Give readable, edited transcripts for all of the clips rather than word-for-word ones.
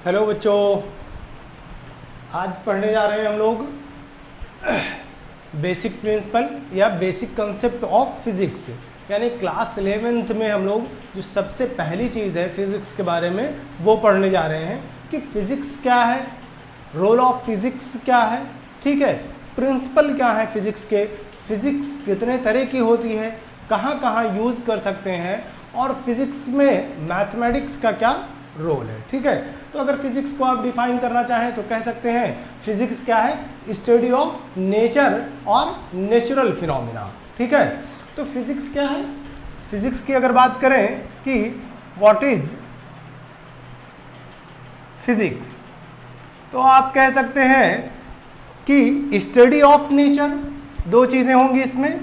Hello बच्चों, आज पढ़ने जा रहे हैं हम लोग बेसिक प्रिंसिपल या बेसिक कंसेप्ट ऑफ फिजिक्स। यानी क्लास 11th में हम लोग जो सबसे पहली चीज़ है फिजिक्स के बारे में वो पढ़ने जा रहे हैं कि फिजिक्स क्या है, रोल ऑफ फिजिक्स क्या है, ठीक है, प्रिंसिपल क्या है फिजिक्स के, फिजिक्स कितने तरह की होती है, कहाँ कहाँ यूज़ कर सकते हैं और फिजिक्स में मैथमेटिक्स का क्या रोल है। ठीक है, तो अगर फिजिक्स को आप डिफाइन करना चाहें तो कह सकते हैं फिजिक्स क्या है, स्टडी ऑफ नेचर और नेचुरल फिनोमिना। ठीक है, तो फिजिक्स क्या है, फिजिक्स की अगर बात करें कि व्हाट इज फिजिक्स, तो आप कह सकते हैं कि स्टडी ऑफ नेचर, दो चीजें होंगी इसमें,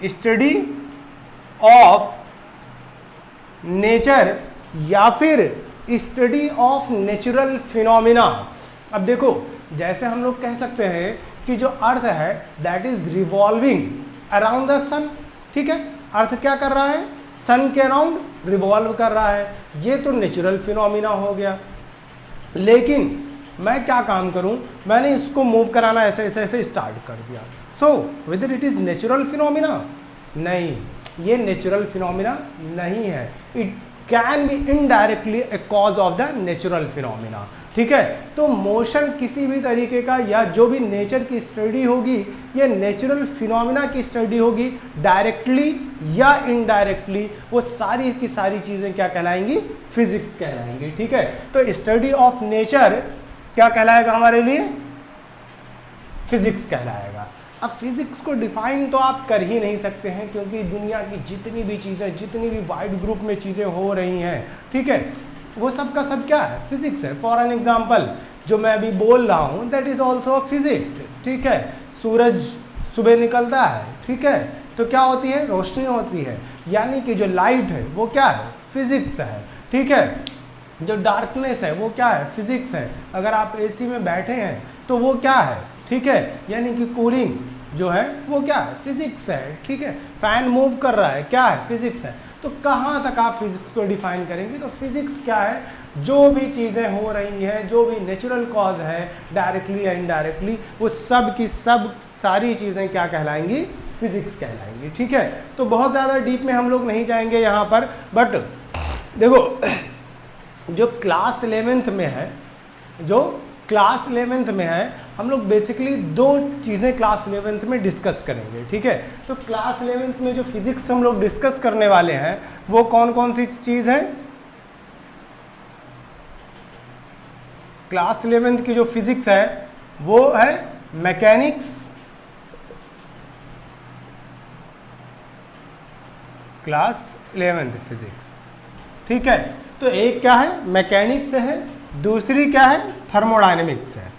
स्टडी ऑफ नेचर या फिर स्टडी ऑफ नेचुरल फिनोमिना। अब देखो, जैसे हम लोग कह सकते हैं कि जो अर्थ है that is revolving around the sun. ठीक है, अर्थ क्या कर रहा है, सन के अराउंड रिवॉल्व कर रहा है, ये तो नेचुरल फिनोमिना हो गया। लेकिन मैं क्या काम करूं, मैंने इसको मूव कराना ऐसे ऐसे ऐसे स्टार्ट कर दिया, so whether it is natural phenomena? नहीं, ये नेचुरल फिनोमिना नहीं है, it can be indirectly A cause of the natural phenomena. ठीक है, तो मोशन किसी भी तरीके का या जो भी नेचर की स्टडी होगी ये नेचुरल फिनोमिना की स्टडी होगी, डायरेक्टली या इनडायरेक्टली, वो सारी की सारी चीजें क्या कहलाएंगी, फिजिक्स कहलाएंगी। ठीक है, तो स्टडी ऑफ नेचर क्या कहलाएगा हमारे लिए, फिजिक्स कहलाएगा। अब फिजिक्स को डिफाइन तो आप कर ही नहीं सकते हैं क्योंकि दुनिया की जितनी भी चीज़ें, जितनी भी वाइड ग्रुप में चीज़ें हो रही हैं, ठीक है, वो सब का सब क्या है, फिजिक्स है। फॉर एन एग्जांपल, जो मैं अभी बोल रहा हूँ दैट इज ऑल्सो फिजिक्स। ठीक है, सूरज सुबह निकलता है, ठीक है, तो क्या होती है, रोशनी होती है, यानी कि जो लाइट है वो क्या है, फिजिक्स है। ठीक है, जो डार्कनेस है वो क्या है, फिजिक्स है। अगर आप एसी में बैठे हैं तो वो क्या है, ठीक है, यानी कि कूलिंग जो है वो क्या है, फिजिक्स है। ठीक है, फैन मूव कर रहा है, क्या है, फिजिक्स है। तो कहाँ तक आप फिजिक्स को डिफाइन करेंगे, तो फिजिक्स क्या है, जो भी चीज़ें हो रही हैं, जो भी नेचुरल कॉज है डायरेक्टली या इनडायरेक्टली, वो सब की सब सारी चीज़ें क्या कहलाएंगी, फिजिक्स कहलाएंगी। ठीक है, तो बहुत ज़्यादा डीप में हम लोग नहीं जाएंगे यहाँ पर, बट देखो जो क्लास 11th में है, जो क्लास 11th में है, हम लोग बेसिकली दो चीज़ें क्लास 11th में डिस्कस करेंगे। ठीक है, तो क्लास 11th में जो फिजिक्स हम लोग डिस्कस करने वाले हैं वो कौन कौन सी चीज़ है, क्लास 11th की जो फिजिक्स है वो है मैकेनिक्स, क्लास 11th फिजिक्स। ठीक है, तो एक क्या है, मैकेनिक्स है, दूसरी क्या है, थर्मोडायनेमिक्स है,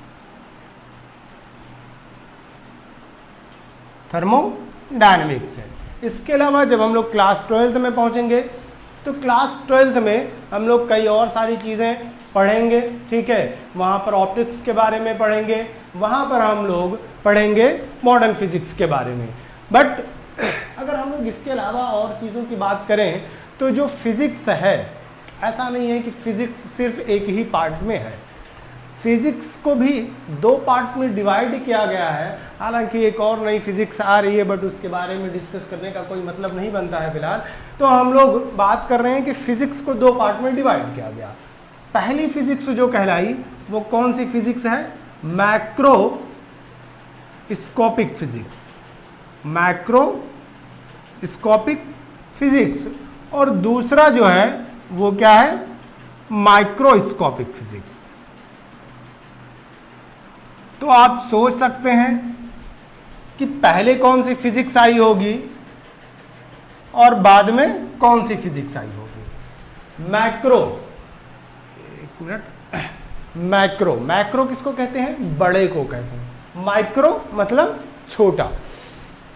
थर्मोडायनेमिक्स है। इसके अलावा जब हम लोग क्लास 12th में पहुंचेंगे तो क्लास 12th में हम लोग कई और सारी चीज़ें पढ़ेंगे। ठीक है, वहाँ पर ऑप्टिक्स के बारे में पढ़ेंगे, वहाँ पर हम लोग पढ़ेंगे मॉडर्न फिजिक्स के बारे में। बट अगर हम लोग इसके अलावा और चीज़ों की बात करें तो जो फिजिक्स है, ऐसा नहीं है कि फिजिक्स सिर्फ एक ही पार्ट में है, फिजिक्स को भी दो पार्ट में डिवाइड किया गया है। हालांकि एक और नई फिजिक्स आ रही है बट उसके बारे में डिस्कस करने का कोई मतलब नहीं बनता है फिलहाल। तो हम लोग बात कर रहे हैं कि फिजिक्स को दो पार्ट में डिवाइड किया गया। पहली फिजिक्स जो कहलाई वो कौन सी फिजिक्स है, मैक्रोस्कोपिक फिजिक्स, मैक्रोस्कोपिक फिजिक्स, और दूसरा जो है वो क्या है, माइक्रोस्कोपिक फिजिक्स। तो आप सोच सकते हैं कि पहले कौन सी फिजिक्स आई होगी और बाद में कौन सी फिजिक्स आई होगी। मैक्रो, एक मिनट, मैक्रो, मैक्रो किसको कहते हैं, बड़े को कहते हैं, माइक्रो मतलब छोटा।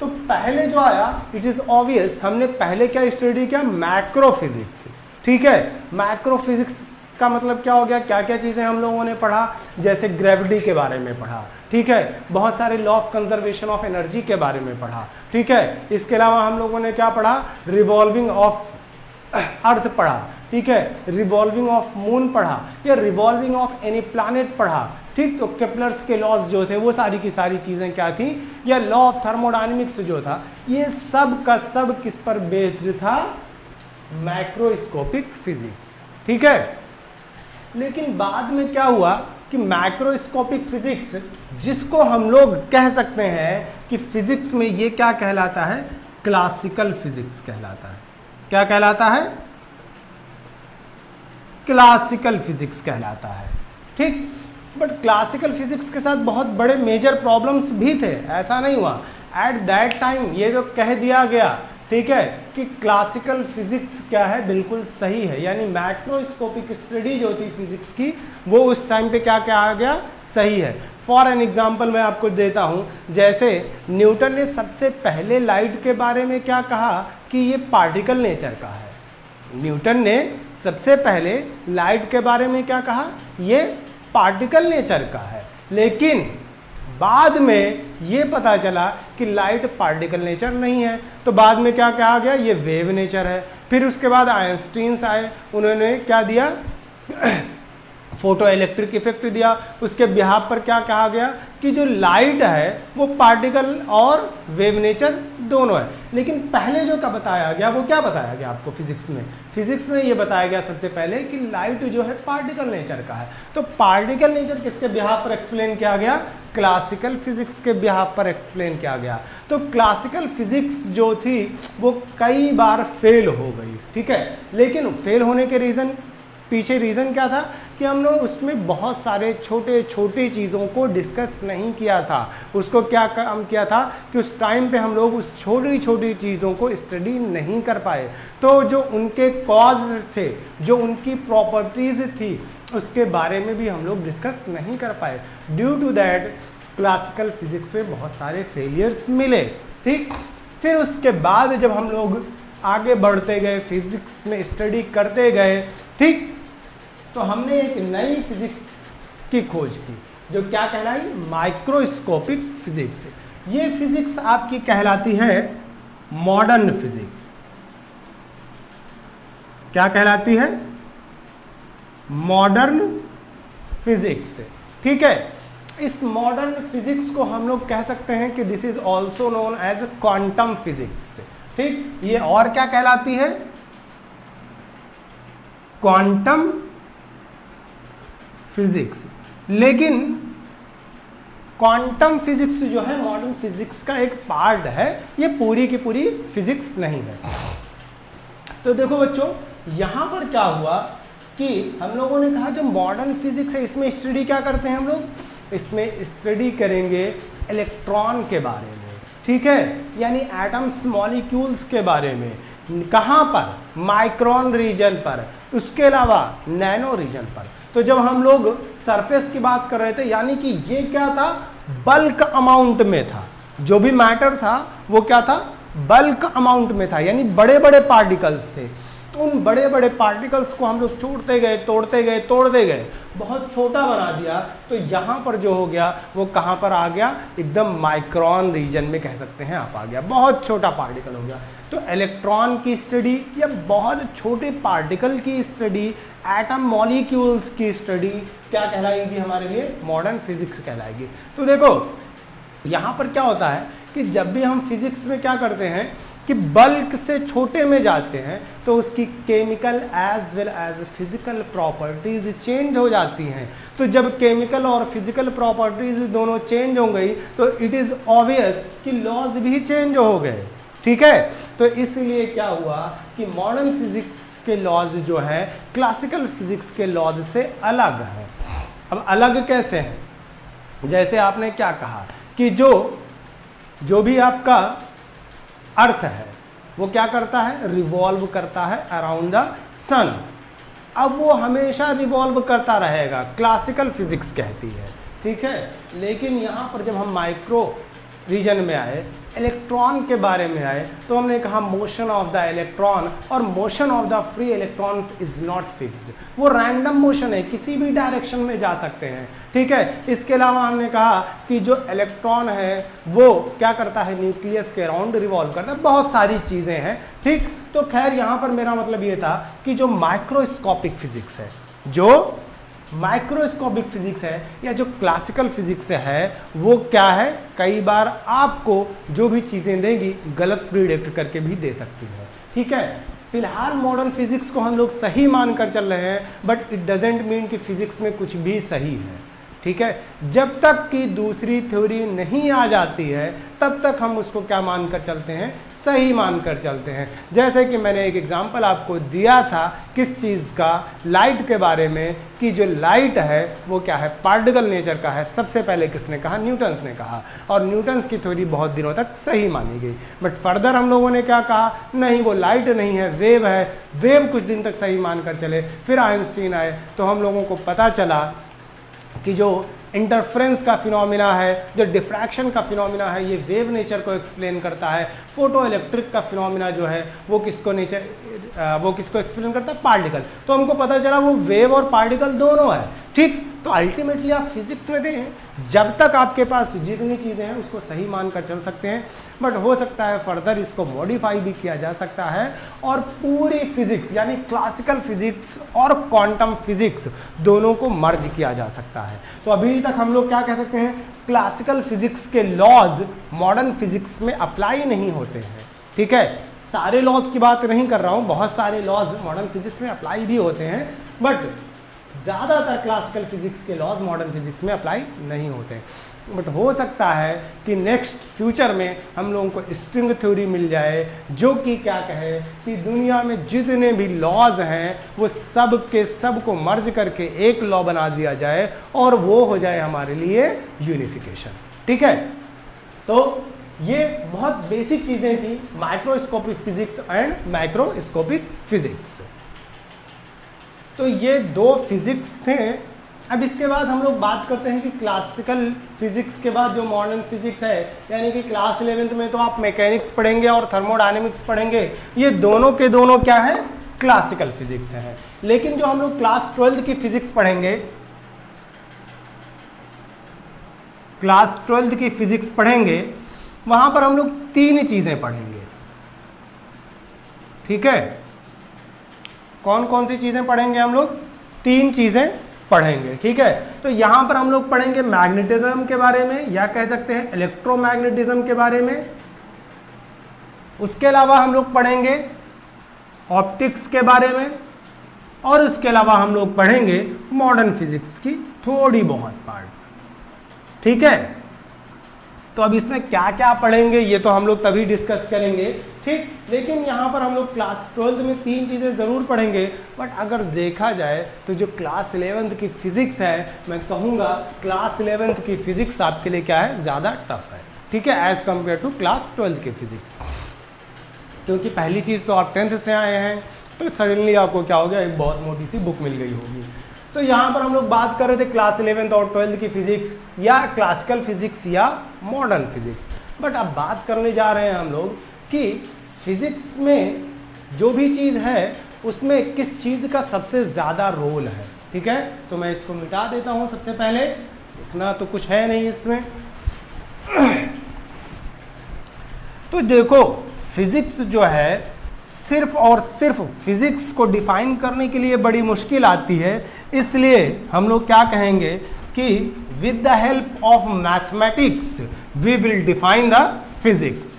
तो पहले जो आया, इट इज ऑब्वियस, हमने पहले क्या स्टडी किया, मैक्रो फिजिक्स। ठीक है, मैक्रो फिजिक्स का मतलब क्या हो गया, क्या क्या चीज़ें हम लोगों ने पढ़ा, जैसे ग्रेविटी के बारे में पढ़ा, ठीक है, बहुत सारे law of conservation of energy के बारे में पढ़ा। ठीक है, इसके अलावा हम लोगों ने क्या पढ़ा, रिवॉल्विंग ऑफ अर्थ पढ़ा, ठीक है, रिवॉल्विंग ऑफ मून पढ़ा या रिवॉल्विंग ऑफ एनी प्लैनेट पढ़ा, ठीक, तो केपलर्स के लॉज जो थे वो सारी की सारी चीजें क्या थी, या लॉ ऑफ थर्मोडायनेमिक्स जो था, ये सब का सब किस पर बेस्ड था, मैक्रोस्कोपिक फिजिक्स, ठीक है। लेकिन बाद में क्या हुआ कि मैक्रोस्कोपिक फिजिक्स, जिसको हम लोग कह सकते हैं कि फिजिक्स में ये क्या कहलाता है, क्लासिकल फिजिक्स कहलाता है। क्या कहलाता है, क्लासिकल फिजिक्स कहलाता है, ठीक। बट क्लासिकल फिजिक्स के साथ बहुत बड़े मेजर प्रॉब्लम्स भी थे, ऐसा नहीं हुआ। एट दैट टाइम ये जो कह दिया गया, ठीक है, कि क्लासिकल फिजिक्स क्या है, बिल्कुल सही है, यानी मैक्रोस्कोपिक स्टडी जो थी फिजिक्स की वो उस टाइम पे क्या कहा गया, सही है। फॉर एन एग्जाम्पल मैं आपको देता हूं, जैसे न्यूटन ने सबसे पहले लाइट के बारे में क्या कहा कि ये पार्टिकल नेचर का है। न्यूटन ने सबसे पहले लाइट के बारे में क्या कहा, ये पार्टिकल नेचर का है। लेकिन बाद में ये पता चला कि लाइट पार्टिकल नेचर नहीं है, तो बाद में क्या कहा गया, ये वेव नेचर है। फिर उसके बाद आइंस्टीन आए, उन्होंने क्या दिया, फोटो इलेक्ट्रिक इफेक्ट दिया। उसके बिहाफ पर क्या कहा गया कि जो लाइट है वो पार्टिकल और वेव नेचर दोनों है। लेकिन पहले जो का बताया गया वो क्या बताया गया आपको फिजिक्स में, फिजिक्स में ये बताया गया सबसे पहले कि लाइट जो है पार्टिकल नेचर का है। तो पार्टिकल नेचर किसके बिहाफ पर एक्सप्लेन किया गया, क्लासिकल फिजिक्स के बिहाफ पर एक्सप्लेन किया गया। तो क्लासिकल फिजिक्स जो थी वो कई बार फेल हो गई, ठीक है। लेकिन फेल होने के पीछे रीज़न क्या था कि हम लोग उसमें बहुत सारे छोटे छोटे चीज़ों को डिस्कस नहीं किया था। उसको क्या काम किया था कि उस टाइम पे हम लोग उस छोटी छोटी चीज़ों को स्टडी नहीं कर पाए। तो जो उनके कॉज थे, जो उनकी प्रॉपर्टीज़ थी, उसके बारे में भी हम लोग डिस्कस नहीं कर पाए। Due to that classical physics में बहुत सारे फेलियर्स मिले, ठीक। फिर उसके बाद जब हम लोग आगे बढ़ते गए, फिजिक्स में स्टडी करते गए, ठीक, तो हमने एक नई फिजिक्स की खोज की जो क्या कहलाई, माइक्रोस्कोपिक फिजिक्स। ये फिजिक्स आपकी कहलाती है मॉडर्न फिजिक्स। क्या कहलाती है, मॉडर्न फिजिक्स, ठीक है। इस मॉडर्न फिजिक्स को हम लोग कह सकते हैं कि this is also known as quantum physics, ठीक। ये और क्या कहलाती है, क्वांटम फिजिक्स। लेकिन क्वांटम फिजिक्स जो है मॉडर्न फिजिक्स का एक पार्ट है, ये पूरी की पूरी फिजिक्स नहीं है। तो देखो बच्चों, यहां पर क्या हुआ कि हम लोगों ने कहा जो मॉडर्न फिजिक्स है इसमें स्टडी क्या करते हैं हम लोग, इसमें स्टडी करेंगे इलेक्ट्रॉन के बारे में, ठीक है, यानी एटम्स मॉलिक्यूल्स के बारे में। कहां पर, माइक्रोन रीजन पर, उसके अलावा नैनो रीजन पर। तो जब हम लोग सरफेस की बात कर रहे थे, यानी कि ये क्या था, बल्क अमाउंट में था, जो भी मैटर था वो क्या था, बल्क अमाउंट में था, यानी बड़े बड़े पार्टिकल्स थे। उन बड़े बड़े पार्टिकल्स को हम लोग छोड़ते गए, तोड़ते गए, बहुत छोटा बना दिया। तो यहाँ पर जो हो गया वो कहाँ पर आ गया, एकदम माइक्रोन रीजन में कह सकते हैं आप आ गया, बहुत छोटा पार्टिकल हो गया। तो इलेक्ट्रॉन की स्टडी या बहुत छोटे पार्टिकल की स्टडी, एटम मॉलिक्यूल्स की स्टडी क्या कहलाएगी हमारे लिए, मॉडर्न फिजिक्स कहलाएगी। तो देखो यहाँ पर क्या होता है कि जब भी हम फिजिक्स में क्या करते हैं कि बल्क से छोटे में जाते हैं तो उसकी chemical as well as physical properties change हो जाती हैं। तो जब केमिकल और फिजिकल प्रॉपर्टीज दोनों चेंज हो गई तो इट इज ऑब्वियस कि लॉज भी चेंज हो गए, ठीक है। तो इसलिए क्या हुआ कि मॉडर्न फिजिक्स के लॉज जो है क्लासिकल फिजिक्स के लॉज से अलग है। अब अलग कैसे हैं, जैसे आपने क्या कहा कि जो भी आपका अर्थ है वो क्या करता है, रिवॉल्व करता है अराउंड द सन। अब वो हमेशा रिवॉल्व करता रहेगा, क्लासिकल फिजिक्स कहती है, ठीक है। लेकिन यहाँ पर जब हम रीजन में आए, इलेक्ट्रॉन के बारे में आए, तो हमने कहा मोशन ऑफ द इलेक्ट्रॉन और motion of the free electrons is not fixed, वो रैंडम मोशन है, किसी भी डायरेक्शन में जा सकते हैं, ठीक है। इसके अलावा हमने कहा कि जो इलेक्ट्रॉन है वो क्या करता है, न्यूक्लियस के अराउंड रिवॉल्व करता है, बहुत सारी चीजें हैं, ठीक। तो खैर यहां पर मेरा मतलब ये था कि जो माइक्रोस्कोपिक फिजिक्स है, जो माइक्रोस्कोपिक फिजिक्स है या जो क्लासिकल फिजिक्स है, वो क्या है, कई बार आपको जो भी चीजें देगी गलत प्रिडिक्ट करके भी दे सकती है, ठीक है। फिलहाल मॉडर्न फिजिक्स को हम लोग सही मानकर चल रहे हैं, बट इट डजेंट मीन कि फिजिक्स में कुछ भी सही है, ठीक है। जब तक कि दूसरी थ्योरी नहीं आ जाती है तब तक हम उसको क्या मानकर चलते हैं, सही मानकर चलते हैं। जैसे कि मैंने एक एग्जांपल आपको दिया था किस चीज़ का, लाइट के बारे में, कि जो लाइट है वो क्या है, पार्टिकल नेचर का है। सबसे पहले किसने कहा, न्यूटन्स ने कहा, और न्यूटन्स की थ्योरी बहुत दिनों तक सही मानी गई। बट फर्दर हम लोगों ने क्या कहा, नहीं वो लाइट नहीं है, वेव है, वेव कुछ दिन तक सही मानकर चले। फिर आइंस्टीन आए तो हम लोगों को पता चला कि जो इंटरफ्रेंस का फिनोमिना है, जो डिफ्रैक्शन का फिनोमिना है, ये वेव नेचर को एक्सप्लेन करता है। फोटो इलेक्ट्रिक का फिनोमिना जो है वो किसको एक्सप्लेन करता है, पार्टिकल। तो हमको पता चला वो वेव और पार्टिकल दोनों है, ठीक। तो अल्टीमेटली आप फिजिक्स में दें, जब तक आपके पास जितनी चीज़ें हैं उसको सही मानकर चल सकते हैं, बट हो सकता है फर्दर इसको मॉडिफाई भी किया जा सकता है और पूरी फिजिक्स यानी क्लासिकल फिजिक्स और क्वांटम फिजिक्स दोनों को मर्ज किया जा सकता है। तो अभी तक हम लोग क्या कह सकते हैं, क्लासिकल फिजिक्स के लॉज मॉडर्न फिजिक्स में अप्लाई नहीं होते हैं, ठीक है। सारे लॉज की बात नहीं कर रहा हूं, बहुत सारे लॉज मॉडर्न फिजिक्स में अप्लाई भी होते हैं, बट ज़्यादातर क्लासिकल फिजिक्स के लॉज मॉडर्न फिजिक्स में अप्लाई नहीं होते। बट हो सकता है कि नेक्स्ट फ्यूचर में हम लोगों को स्ट्रिंग थ्योरी मिल जाए जो कि क्या कहे कि दुनिया में जितने भी लॉज हैं वो सब के सब को मर्ज करके एक लॉ बना दिया जाए और वो हो जाए हमारे लिए यूनिफिकेशन, ठीक है। तो ये बहुत बेसिक चीज़ें थी, microscopic physics and macroscopic physics. तो ये दो फिजिक्स थे। अब इसके बाद हम लोग बात करते हैं कि क्लासिकल फिजिक्स के बाद जो मॉडर्न फिजिक्स है, यानी कि क्लास 11th में तो आप मैकेनिक्स पढ़ेंगे और थर्मोडायनेमिक्स पढ़ेंगे, ये दोनों के दोनों क्या है, क्लासिकल फिजिक्स है। लेकिन जो हम लोग क्लास 12th की फिजिक्स पढ़ेंगे, क्लास 12th की फिजिक्स पढ़ेंगे, वहां पर हम लोग तीन चीजें पढ़ेंगे, ठीक है। कौन कौन सी चीजें पढ़ेंगे हम लोग, तीन चीजें पढ़ेंगे, ठीक है। तो यहां पर हम लोग पढ़ेंगे मैग्नेटिज्म के बारे में, या कह सकते हैं इलेक्ट्रोमैग्नेटिज्म के बारे में। उसके अलावा हम लोग पढ़ेंगे ऑप्टिक्स के बारे में, और उसके अलावा हम लोग पढ़ेंगे मॉडर्न फिजिक्स की थोड़ी बहुत पार्ट, ठीक है। तो अब इसमें क्या क्या पढ़ेंगे ये तो हम लोग तभी डिस्कस करेंगे, ठीक। लेकिन यहाँ पर हम लोग क्लास 12th में तीन चीज़ें ज़रूर पढ़ेंगे, बट अगर देखा जाए तो जो क्लास 11th की फिजिक्स है, मैं कहूँगा क्लास 11th की फिजिक्स आपके लिए क्या है, ज़्यादा टफ है, ठीक है, as compare to class 12th की फिजिक्स। क्योंकि पहली चीज़ तो आप 10th से आए हैं, तो सडनली आपको क्या हो गया, एक बहुत मोटी सी बुक मिल गई होगी। तो यहाँ पर हम लोग बात कर रहे थे क्लास 11th और 12th की फिजिक्स, या क्लासिकल फिजिक्स या मॉडर्न फिजिक्स। बट अब बात करने जा रहे हैं हम लोग कि फिजिक्स में जो भी चीज़ है उसमें किस चीज़ का सबसे ज़्यादा रोल है, ठीक है। तो मैं इसको मिटा देता हूँ सबसे पहले, इतना तो कुछ है नहीं इसमें। तो देखो फिजिक्स जो है सिर्फ और सिर्फ फिजिक्स को डिफाइन करने के लिए बड़ी मुश्किल आती है, इसलिए हम लोग क्या कहेंगे कि with the help of mathematics we will define the physics.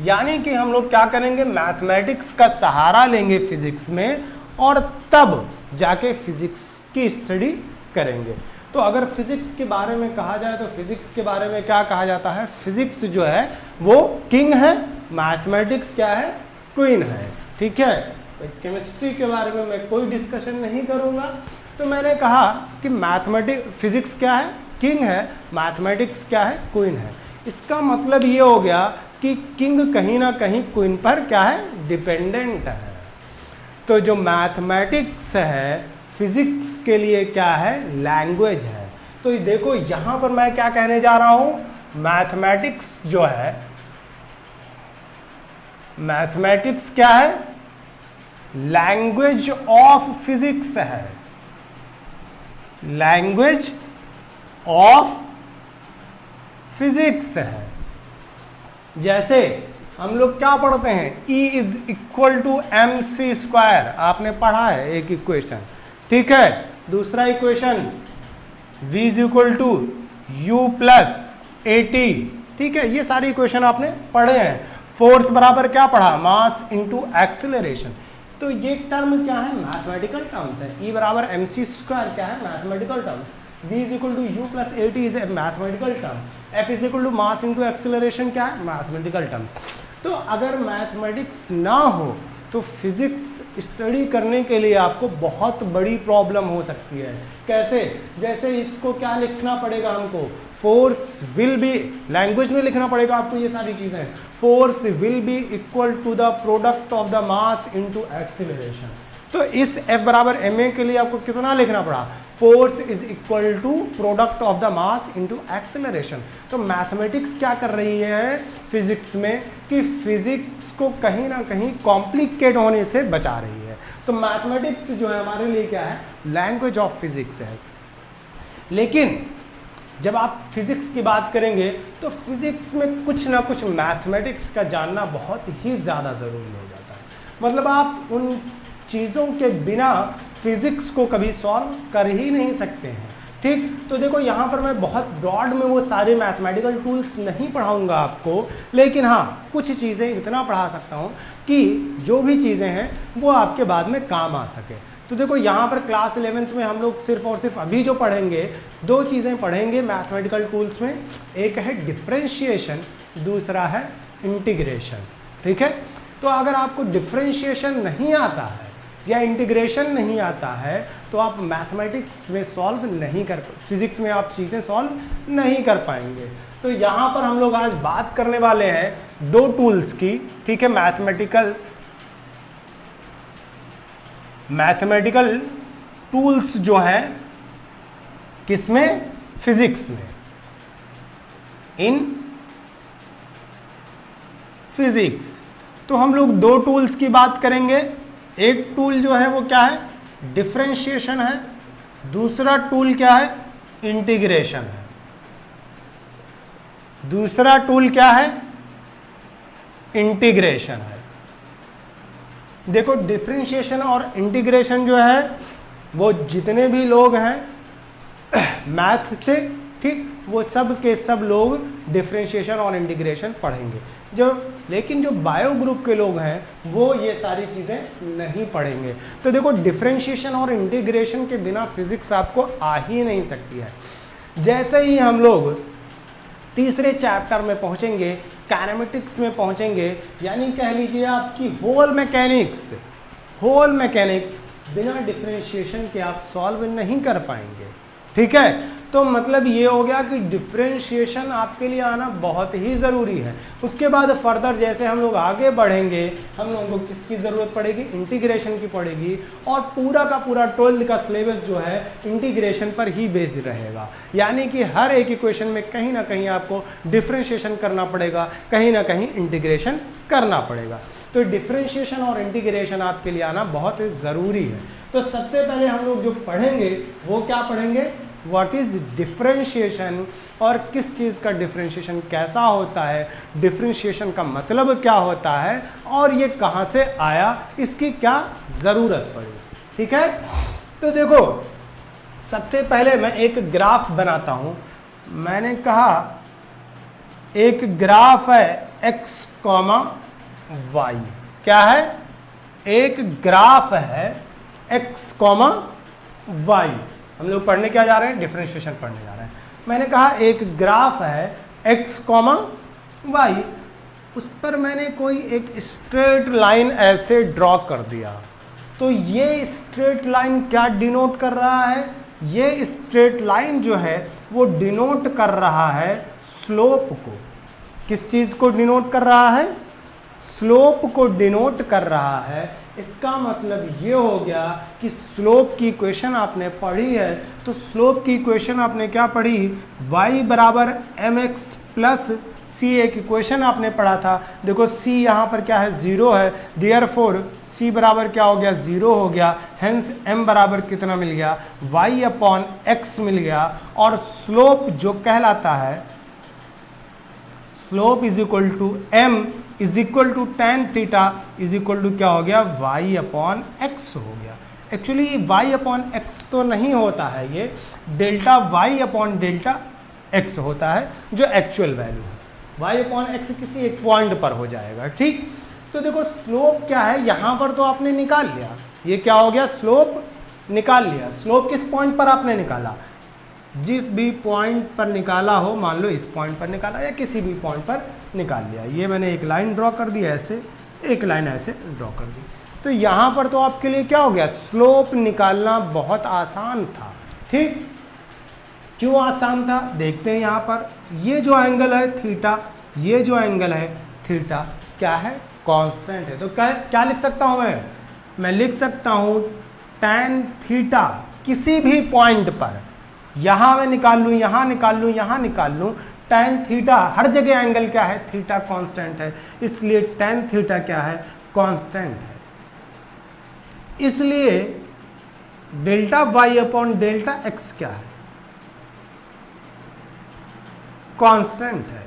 यानी कि हम लोग क्या करेंगे, मैथमेटिक्स का सहारा लेंगे फिजिक्स में और तब जाके फिजिक्स की स्टडी करेंगे। तो अगर फिजिक्स के बारे में कहा जाए तो फिजिक्स के बारे में क्या कहा जाता है, फिजिक्स जो है वो किंग है, मैथमेटिक्स क्या है, क्वीन है, ठीक है। तो केमिस्ट्री के बारे में मैं कोई डिस्कशन नहीं करूंगा। तो मैंने कहा कि फिजिक्स क्या है, किंग है, मैथमेटिक्स क्या है, क्वीन है। इसका मतलब ये हो गया कि किंग कहीं ना कहीं क्वीन पर क्या है, डिपेंडेंट है। तो जो मैथमेटिक्स है फिजिक्स के लिए क्या है, लैंग्वेज है। तो देखो यहां पर मैं क्या कहने जा रहा हूं, मैथमेटिक्स जो है, मैथमेटिक्स क्या है? लैंग्वेज ऑफ फिजिक्स है, लैंग्वेज ऑफ फिजिक्स है। जैसे हम लोग क्या पढ़ते हैं, E is equal to M C square, आपने पढ़ा है एक इक्वेशन, ठीक है। दूसरा equation V is equal to U plus A T, ठीक है, ये सारी इक्वेशन आपने पढ़े हैं। फोर्स बराबर क्या पढ़ा, मास इंटू एक्सिलरेशन। तो ये टर्म क्या है, मैथमेटिकल टर्म्स है। E बराबर एम सी स्क्वायर क्या है, mathematical terms. V is equal to U plus A T is a mathematical term. F is equal to mass into acceleration क्या है, मैथमेटिकल टर्म्स। तो अगर मैथमेटिक्स ना हो तो फिजिक्स स्टडी करने के लिए आपको बहुत बड़ी प्रॉब्लम हो सकती है। कैसे? जैसे इसको क्या लिखना पड़ेगा हमको, फोर्स विल बी, लैंग्वेज में लिखना पड़ेगा आपको ये सारी चीजें, force will be equal to the product of the mass into acceleration. तो इस F बराबर ma के लिए आपको कितना लिखना पड़ा, force is equal to product of the mass into acceleration. तो मैथमेटिक्स क्या कर रही है फिजिक्स में कि फिजिक्स को कहीं ना कहीं कॉम्प्लिकेट होने से बचा रही है। तो मैथमेटिक्स जो है हमारे लिए क्या है, लैंग्वेज ऑफ फिजिक्स है। लेकिन जब आप फिजिक्स की बात करेंगे तो फिजिक्स में कुछ ना कुछ मैथमेटिक्स का जानना बहुत ही ज़्यादा ज़रूरी हो जाता है। मतलब आप उन चीज़ों के बिना फिजिक्स को कभी सॉल्व कर ही नहीं सकते हैं, ठीक। तो देखो यहाँ पर मैं बहुत ब्रॉड में वो सारे मैथमेटिकल टूल्स नहीं पढ़ाऊंगा आपको, लेकिन हाँ कुछ चीज़ें इतना पढ़ा सकता हूँ कि जो भी चीज़ें हैं वो आपके बाद में काम आ सके। तो देखो यहाँ पर क्लास 11th में हम लोग सिर्फ और सिर्फ अभी जो पढ़ेंगे, दो चीज़ें पढ़ेंगे मैथमेटिकल टूल्स में, एक है डिफ्रेंशिएशन, दूसरा है इंटीग्रेशन, ठीक है। तो अगर आपको डिफ्रेंशिएशन नहीं आता है या इंटीग्रेशन नहीं आता है तो आप मैथमेटिक्स में सॉल्व नहीं कर, फिजिक्स में आप चीज़ें सॉल्व नहीं कर पाएंगे। तो यहाँ पर हम लोग आज बात करने वाले हैं दो टूल्स की, ठीक है, मैथमेटिकल टूल्स जो हैं किसमें, फिजिक्स में, इन फिजिक्स। तो हम लोग दो टूल्स की बात करेंगे। एक टूल जो है वो क्या है, डिफरेंशिएशन है, दूसरा टूल क्या है, इंटीग्रेशन है। दूसरा टूल क्या है, इंटीग्रेशन है। देखो डिफरेंशिएशन और इंटीग्रेशन जो है वो जितने भी लोग हैं मैथ से, ठीक, वो सब के सब लोग डिफरेंशिएशन और इंटीग्रेशन पढ़ेंगे। लेकिन जो बायो ग्रुप के लोग हैं वो ये सारी चीज़ें नहीं पढ़ेंगे। तो देखो डिफरेंशिएशन और इंटीग्रेशन के बिना फिजिक्स आपको आ ही नहीं सकती है। जैसे ही हम लोग तीसरे चैप्टर में पहुंचेंगे, काइनेमेटिक्स में पहुंचेंगे, यानी कह लीजिए आपकी होल मैकेनिक्स बिना डिफरेंशिएशन के आप सॉल्व नहीं कर पाएंगे, ठीक है। तो मतलब ये हो गया कि डिफरेंशिएशन आपके लिए आना बहुत ही ज़रूरी है। उसके बाद फर्दर जैसे हम लोग आगे बढ़ेंगे हम लोगों को किसकी ज़रूरत पड़ेगी, इंटीग्रेशन की पड़ेगी। और पूरा का पूरा 12th का सिलेबस जो है इंटीग्रेशन पर ही बेस्ड रहेगा, यानी कि हर एक इक्वेशन में कहीं ना कहीं आपको डिफरेंशिएशन करना पड़ेगा, कहीं ना कहीं इंटीग्रेशन करना पड़ेगा। तो डिफरेंशिएशन और इंटीग्रेशन आपके लिए आना बहुत ज़रूरी है। तो सबसे पहले हम लोग जो पढ़ेंगे वो क्या पढ़ेंगे, व्हाट इज डिफरेंशिएशन, और किस चीज़ का डिफरेंशिएशन कैसा होता है, डिफरेंशिएशन का मतलब क्या होता है, और ये कहाँ से आया, इसकी क्या ज़रूरत पड़ी, ठीक है। तो देखो सबसे पहले मैं एक ग्राफ बनाता हूँ। मैंने कहा एक ग्राफ है x, y, क्या है, एक ग्राफ है x, y। हम लोग पढ़ने क्या जा रहे हैं, डिफरेंशिएशन पढ़ने जा रहे हैं। मैंने कहा एक ग्राफ है x, y, उस पर मैंने कोई एक स्ट्रेट लाइन ऐसे ड्रॉ कर दिया। तो ये स्ट्रेट लाइन क्या डिनोट कर रहा है, ये स्ट्रेट लाइन जो है वो डिनोट कर रहा है स्लोप को। किस चीज़ को डिनोट कर रहा है, स्लोप को डिनोट कर रहा है। इसका मतलब ये हो गया कि स्लोप की इक्वेशन आपने पढ़ी है, तो स्लोप की इक्वेशन आपने क्या पढ़ी, y बराबर mx प्लस सी, एक इक्वेशन आपने पढ़ा था, देखो सी यहाँ पर क्या है, 0 है, देयरफॉर सी बराबर क्या हो गया, 0 हो गया, हेंस एम बराबर कितना मिल गया, y अपॉन एक्स मिल गया, और स्लोप जो कहलाता है, slope is equal to M is equal to tan theta is equal to क्या हो गया, y अपॉन एक्स हो गया। एक्चुअली y अपॉन एक्स तो नहीं होता है, ये delta y upon delta x होता है, जो एक्चुअल वैल्यू है। y अपॉन एक्स किसी एक पॉइंट पर हो जाएगा, ठीक। तो देखो स्लोप क्या है, यहां पर तो आपने निकाल लिया, ये क्या हो गया, स्लोप निकाल लिया। स्लोप किस पॉइंट पर आपने निकाला, जिस भी पॉइंट पर निकाला हो, मान लो इस पॉइंट पर निकाला या किसी भी पॉइंट पर निकाल लिया। ये मैंने एक लाइन ड्रॉ कर दी ऐसे, एक लाइन ऐसे ड्रॉ कर दी, तो यहां पर तो आपके लिए क्या हो गया, स्लोप निकालना बहुत आसान था, ठीक। क्यों आसान था, देखते हैं। यहां पर ये जो एंगल है थीटा, ये जो एंगल है थीटा क्या है, कांस्टेंट है। तो क्या लिख सकता हूं मैं लिख सकता हूं tan थीटा किसी भी पॉइंट पर, यहां मैं निकाल लूं, यहां निकाल लूं, यहां निकाल लूं, tan थीटा हर जगह एंगल क्या है, थीटा कांस्टेंट है, इसलिए tan थीटा क्या है, कांस्टेंट है। इसलिए delta y upon delta x क्या है, कांस्टेंट है।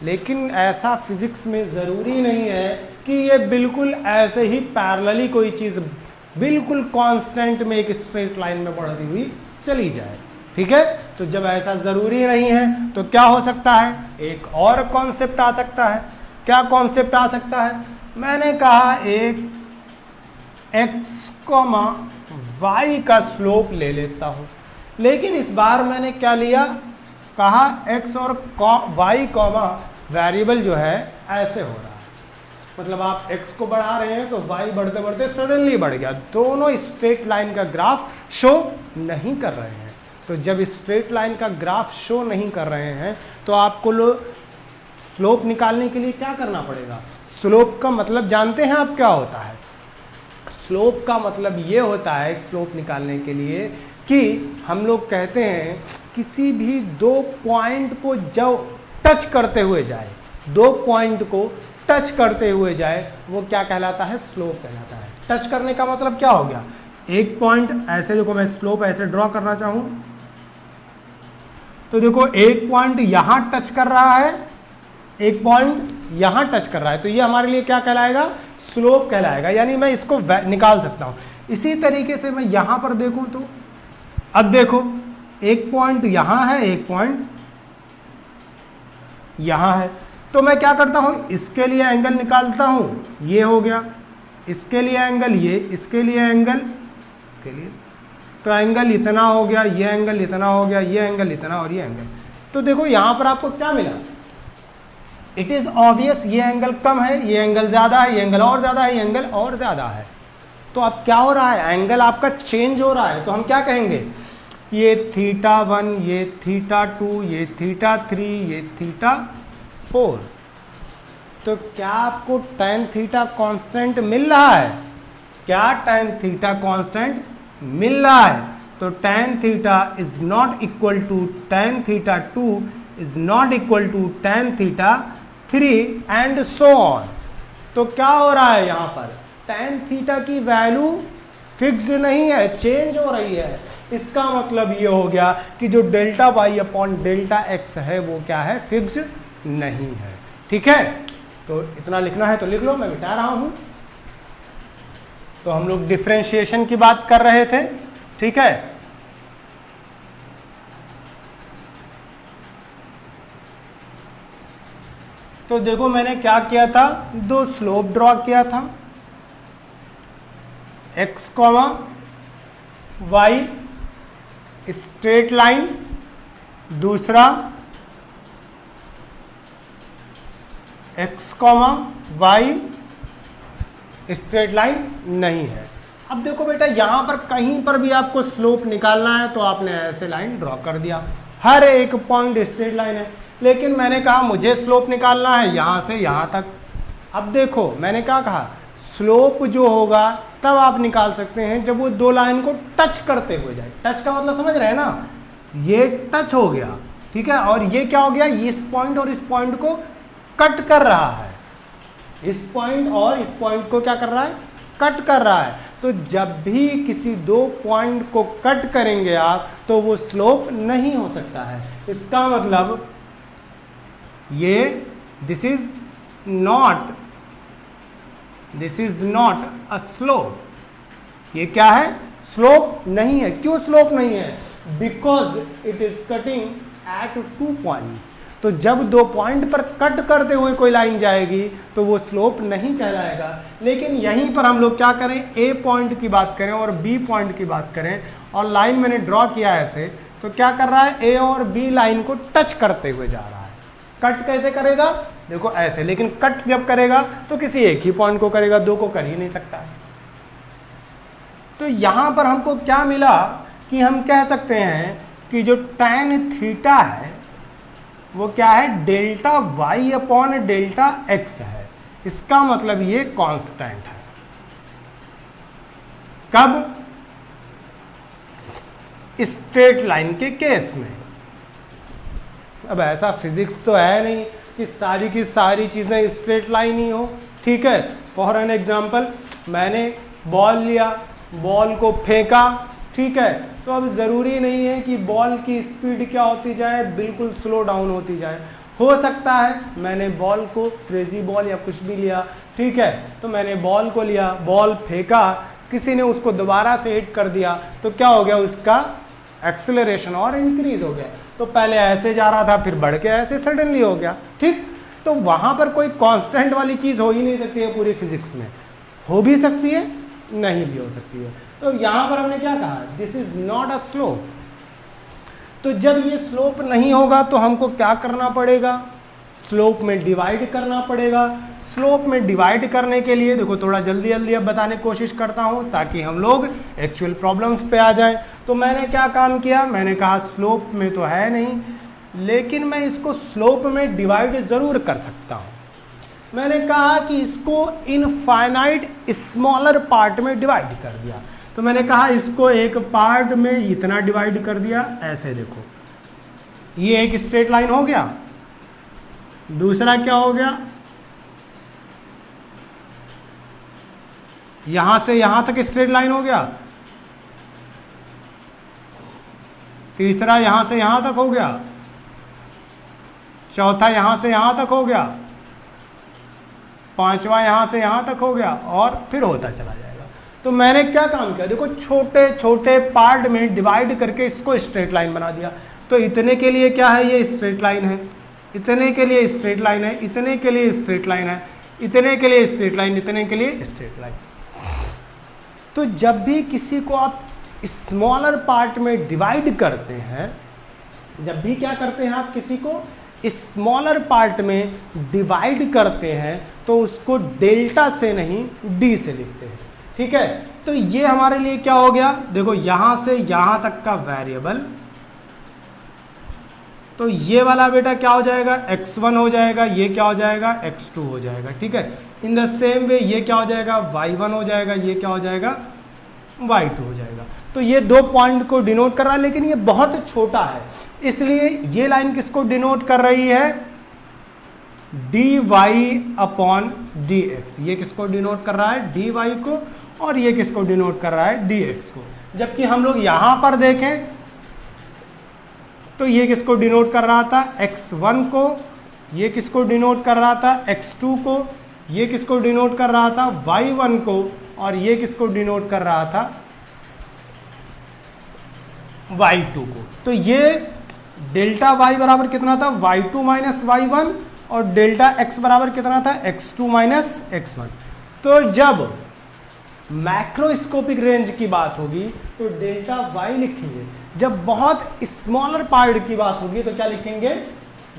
लेकिन ऐसा फिजिक्स में जरूरी नहीं है कि ये बिल्कुल ऐसे ही पैरेलली कोई चीज बिल्कुल कांस्टेंट में एक स्ट्रेट लाइन में बढ़ती हुई चली जाए, ठीक है। तो जब ऐसा जरूरी नहीं है तो क्या हो सकता है, एक और कॉन्सेप्ट आ सकता है। क्या कॉन्सेप्ट आ सकता है, मैंने कहा एक x, y का स्लोप ले लेता हूं, लेकिन इस बार मैंने क्या लिया, कहा x और y, वेरिएबल जो है ऐसे हो रहा है, मतलब आप x को बढ़ा रहे हैं तो y बढ़ते बढ़ते सडनली बढ़ गया, दोनों स्ट्रेट लाइन का ग्राफ शो नहीं कर रहे हैं। तो जब स्ट्रेट लाइन का ग्राफ शो नहीं कर रहे हैं तो आपको स्लोप निकालने के लिए क्या करना पड़ेगा, स्लोप का मतलब जानते हैं आप क्या होता है, स्लोप का मतलब ये होता है स्लोप निकालने के लिए कि हम लोग कहते हैं किसी भी दो पॉइंट को जब टच करते हुए जाए, दो पॉइंट को टच करते हुए जाए, वो क्या कहलाता है, स्लोप कहलाता है। टच करने का मतलब क्या हो गया, एक पॉइंट ऐसे, देखो मैं स्लोप ऐसे ड्रॉ करना चाहूं तो देखो एक पॉइंट यहां टच कर रहा है, एक पॉइंट यहां टच कर रहा है, तो ये हमारे लिए क्या कहलाएगा, स्लोप कहलाएगा, यानी मैं इसको निकाल सकता हूं। इसी तरीके से मैं यहां पर देखूं तो अब देखो एक पॉइंट यहां है, एक पॉइंट यहां है, तो मैं क्या करता हूं, इसके लिए एंगल निकालता हूं, ये हो गया, इसके लिए एंगल ये, इसके लिए एंगल, इसके लिए, तो एंगल इतना हो गया, ये एंगल इतना हो गया, ये एंगल इतना और ये एंगल। तो देखो यहां पर आपको क्या मिला, इट इज ऑब्वियस ये एंगल कम है, ये एंगल ज्यादा है, ये एंगल और ज्यादा है, ये एंगल और ज्यादा है। तो अब क्या हो रहा है, एंगल आपका चेंज हो रहा है, तो हम क्या कहेंगे, ये थीटा 1, ये थीटा 2, ये थीटा 3, ये थीटा 4। तो क्या आपको tan थीटा कांस्टेंट मिल रहा है, क्या tan थीटा कांस्टेंट मिल रहा है, तो tan theta is not equal to tan theta 2 is not equal to tan theta 3 and so on. तो क्या हो रहा है यहां पर, tan थीटा की वैल्यू फिक्स नहीं है, चेंज हो रही है। इसका मतलब ये हो गया कि जो delta y upon delta x है वो क्या है, फिक्स नहीं है, ठीक है। तो इतना लिखना है तो लिख लो, मैं मिटा रहा हूं। तो हम लोग डिफरेंशिएशन की बात कर रहे थे, ठीक है। तो देखो मैंने क्या किया था, दो स्लोप ड्रॉ किया था, x, y स्ट्रेट लाइन, दूसरा x, y स्ट्रेट लाइन नहीं है। अब देखो बेटा यहां पर कहीं पर भी आपको स्लोप निकालना है तो आपने ऐसे लाइन ड्रॉ कर दिया, हर एक पॉइंट स्ट्रेट लाइन है, लेकिन मैंने कहा मुझे स्लोप निकालना है यहां से यहां तक। अब देखो मैंने क्या कहा, स्लोप जो होगा तब आप निकाल सकते हैं जब वो दो लाइन को टच करते हुए जाए। टच का मतलब समझ रहे हैं ना, ये टच हो गया ठीक है, और ये क्या हो गया, इस पॉइंट और इस पॉइंट को कट कर रहा है, इस पॉइंट और इस पॉइंट को क्या कर रहा है, कट कर रहा है। तो जब भी किसी दो पॉइंट को कट करेंगे आप तो वो स्लोप नहीं हो सकता है। इसका मतलब ये this is not a slope, ये क्या है, स्लोप नहीं है। क्यों स्लोप नहीं है, because it is cutting at 2 points. तो जब 2 पॉइंट पर कट करते हुए कोई लाइन जाएगी तो वो स्लोप नहीं कहलाएगा। लेकिन यहीं पर हम लोग क्या करें, ए पॉइंट की बात करें और बी पॉइंट की बात करें, और लाइन मैंने ड्रॉ किया ऐसे, तो क्या कर रहा है, ए और बी लाइन को टच करते हुए जा रहा है। कट कैसे करेगा, देखो ऐसे, लेकिन कट जब करेगा तो किसी एक ही पॉइंट को करेगा, दो को कर ही नहीं सकता। तो यहां पर हमको क्या मिला कि हम कह सकते हैं कि जो tan थीटा है वो क्या है, delta y upon delta x है। इसका मतलब ये कांस्टेंट है। कब, स्ट्रेट लाइन के केस में। अब ऐसा फिजिक्स तो है नहीं कि सारी की सारी चीजें स्ट्रेट लाइन ही हो, ठीक है। फॉर एन एग्जांपल, मैंने बॉल लिया, बॉल को फेंका, ठीक है, तो अब जरूरी नहीं है कि बॉल की स्पीड क्या होती जाए, बिल्कुल स्लो डाउन होती जाए। हो सकता है मैंने बॉल को, क्रेजी बॉल या कुछ भी लिया, ठीक है, तो मैंने बॉल को लिया, बॉल फेंका, किसी ने उसको दोबारा से हिट कर दिया, तो क्या हो गया, उसका एक्सेलरेशन और इंक्रीज हो गया। तो पहले ऐसे जा रहा था, फिर बढ़ के ऐसे सडनली हो गया, ठीक। तो वहां पर कोई कांस्टेंट वाली चीज हो ही नहीं सकती है पूरी फिजिक्स में। हो भी सकती है, नहीं भी हो सकती है। तो यहां पर हमने क्या कहा, this is not a slope. तो जब ये स्लोप नहीं होगा तो हमको क्या करना पड़ेगा, स्लोप में डिवाइड करना पड़ेगा। स्लोप में डिवाइड करने के लिए देखो, थोड़ा जल्दी जल्दी अब बताने की कोशिश करता हूं ताकि हम लोग एक्चुअल प्रॉब्लम्स पे आ जाएं। तो मैंने क्या काम किया, मैंने कहा स्लोप में तो है नहीं, लेकिन मैं इसको स्लोप में डिवाइड जरूर कर सकता हूं। मैंने कहा कि इसको इनफाइनाइट स्मॉलर पार्ट में डिवाइड कर दिया। तो मैंने कहा इसको एक पार्ट में इतना डिवाइड कर दिया, ऐसे देखो, ये एक स्ट्रेट लाइन हो गया। दूसरा क्या हो गया, यहां से यहां तक स्ट्रेट लाइन हो गया। तीसरा यहां से यहां तक हो गया। चौथा यहां से यहां तक हो गया। पांचवा यहां से यहां तक हो गया, और फिर होता चला जाएगा। तो मैंने क्या काम किया, देखो छोटे छोटे पार्ट में डिवाइड करके इसको स्ट्रेट लाइन बना दिया। तो इतने के लिए क्या है, ये स्ट्रेट लाइन है, इतने के लिए स्ट्रेट लाइन है, इतने के लिए स्ट्रेट लाइन है, इतने के लिए स्ट्रेट लाइन, इतने के लिए स्ट्रेट लाइन। तो जब भी किसी को आप स्मॉलर पार्ट में डिवाइड करते हैं, जब भी क्या करते हैं आप किसी को स्मॉलर पार्ट में डिवाइड करते हैं, तो उसको डेल्टा से नहीं डी से लिखते हैं, ठीक है। तो ये हमारे लिए क्या हो गया, देखो यहां से यहां तक का वेरिएबल, तो ये वाला बेटा क्या हो जाएगा, x1 हो जाएगा, ये क्या हो जाएगा, x2 हो जाएगा, ठीक है। इन द सेम वे ये क्या हो जाएगा, y1 हो जाएगा, ये क्या हो जाएगा, y2 हो जाएगा। तो ये दो पॉइंट को डिनोट कर रहा है, लेकिन ये बहुत छोटा है, इसलिए ये लाइन किसको डिनोट कर रही है, dy अपॉन dx। ये किसको डिनोट कर रहा है, dy को, और ये किसको डिनोट कर रहा है, dx को। जबकि हम लोग यहां पर देखें तो ये किसको डिनोट कर रहा था, x1 को, ये किसको डिनोट कर रहा था, x2 को, ये किसको डिनोट कर रहा था, y1 को, और ये किसको डिनोट कर रहा था, y2 को। तो ये डेल्टा y बराबर कितना था, y2 माइनस y1, और डेल्टा x बराबर कितना था, x2 माइनस x1। तो जब मैक्रोस्कोपिक रेंज की बात होगी तो डेल्टा y लिखेंगे, जब बहुत स्मॉलर पार्ट की बात होगी तो क्या लिखेंगे,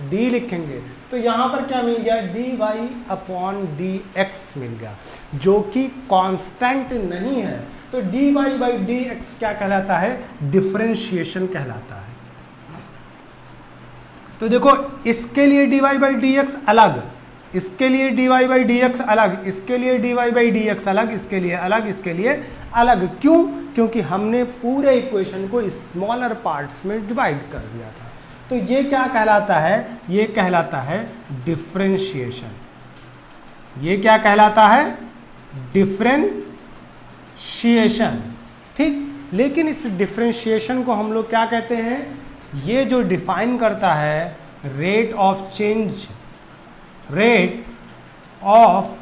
d लिखेंगे। तो यहां पर क्या मिल गया, dy अपॉन dx मिल गया, जो कि कांस्टेंट नहीं है। तो dy बाई dx क्या कहलाता है, डिफरेंशिएशन कहलाता है। तो देखो इसके लिए dy बाई dx अलग, इसके लिए dy बाई dx अलग, इसके लिए dy बाई dx अलग, इसके लिए अलग, इसके लिए अलग। क्यों, क्योंकि हमने पूरे इक्वेशन को स्मॉलर पार्ट्स में डिवाइड कर दिया था। तो ये क्या कहलाता है? ये कहलाता है डिफरेंशिएशन। ये क्या कहलाता है? डिफरेंशिएशन। ठीक, लेकिन इस डिफरेंशिएशन को हम लोग क्या कहते हैं? ये जो डिफाइन करता है rate of change, rate of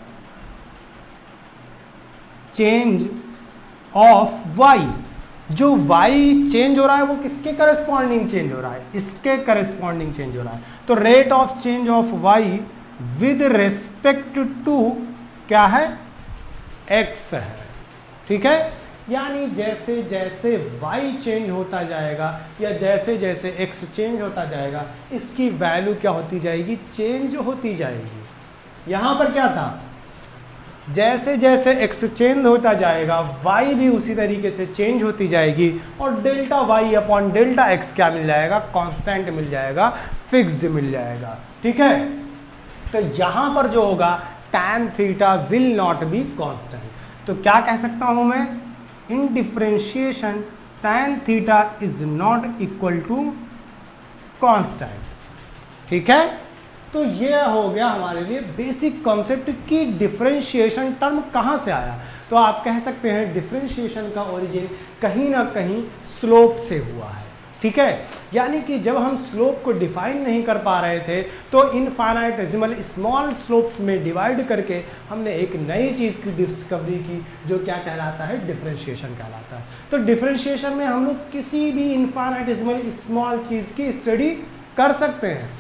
change of Y. जो y चेंज हो रहा है वो किसके करस्पॉन्डिंग चेंज हो रहा है? इसके करस्पॉन्डिंग चेंज हो रहा है। तो rate of change of y with respect to क्या है? x है। ठीक है, यानी जैसे जैसे y चेंज होता जाएगा या जैसे जैसे x चेंज होता जाएगा, इसकी वैल्यू क्या होती जाएगी? चेंज होती जाएगी। यहां पर क्या था? जैसे जैसे x चेंज होता जाएगा y भी उसी तरीके से चेंज होती जाएगी और delta y upon delta x क्या मिल जाएगा? कांस्टेंट मिल जाएगा, फिक्स्ड मिल जाएगा। ठीक है, तो यहां पर जो होगा tan theta will not be constant. तो क्या कह सकता हूं मैं? In differentiation tan theta is not equal to constant. ठीक है, तो ये हो गया हमारे लिए बेसिक कॉन्सेप्ट की डिफरेंशिएशन टर्म कहां से आया। तो आप कह सकते हैं डिफरेंशिएशन का ओरिजिन कहीं ना कहीं स्लोप से हुआ है। ठीक है, यानी कि जब हम स्लोप को डिफाइन नहीं कर पा रहे थे तो इनफाइनाइटेसिमल स्मॉल स्लोप्स में डिवाइड करके हमने एक नई चीज की डिस्कवरी की जो क्या कहलाता है? डिफरेंशिएशन कहलाता है। तो डिफरेंशिएशन में हम लोग किसी भी इनफाइनाइटेसिमल स्मॉल चीज की स्टडी कर सकते हैं,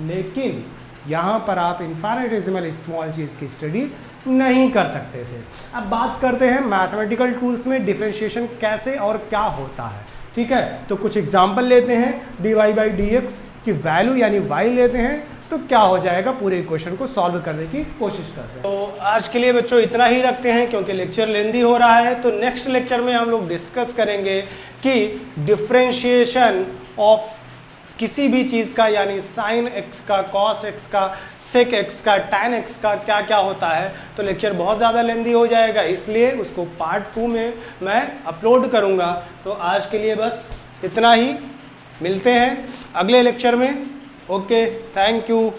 लेकिन यहां पर आप इनफाइनाइटेसिमल स्मॉल चीज की स्टडी नहीं कर सकते थे। अब बात करते हैं मैथमेटिकल टूल्स में डिफरेंशिएशन कैसे और क्या होता है। ठीक है, तो कुछ एग्जांपल लेते हैं। dy बाई डी एक्स की वैल्यू यानी y लेते हैं तो क्या हो जाएगा, पूरे इक्वेशन को सॉल्व करने की कोशिश करते हैं। तो आज के लिए बच्चों इतना ही रखते हैं क्योंकि लेक्चर लेंदी हो रहा है। तो नेक्स्ट लेक्चर में हम लोग डिस्कस करेंगे कि डिफरेंशिएशन ऑफ किसी भी चीज का यानी साइन x का, कॉस x का, सेक x का, टैन x का क्या क्या होता है। तो लेक्चर बहुत ज़्यादा लेंदी हो जाएगा, इसलिए उसको पार्ट 2 में मैं अपलोड करूंगा। तो आज के लिए बस इतना ही, मिलते हैं अगले लेक्चर में। Okay, thank you.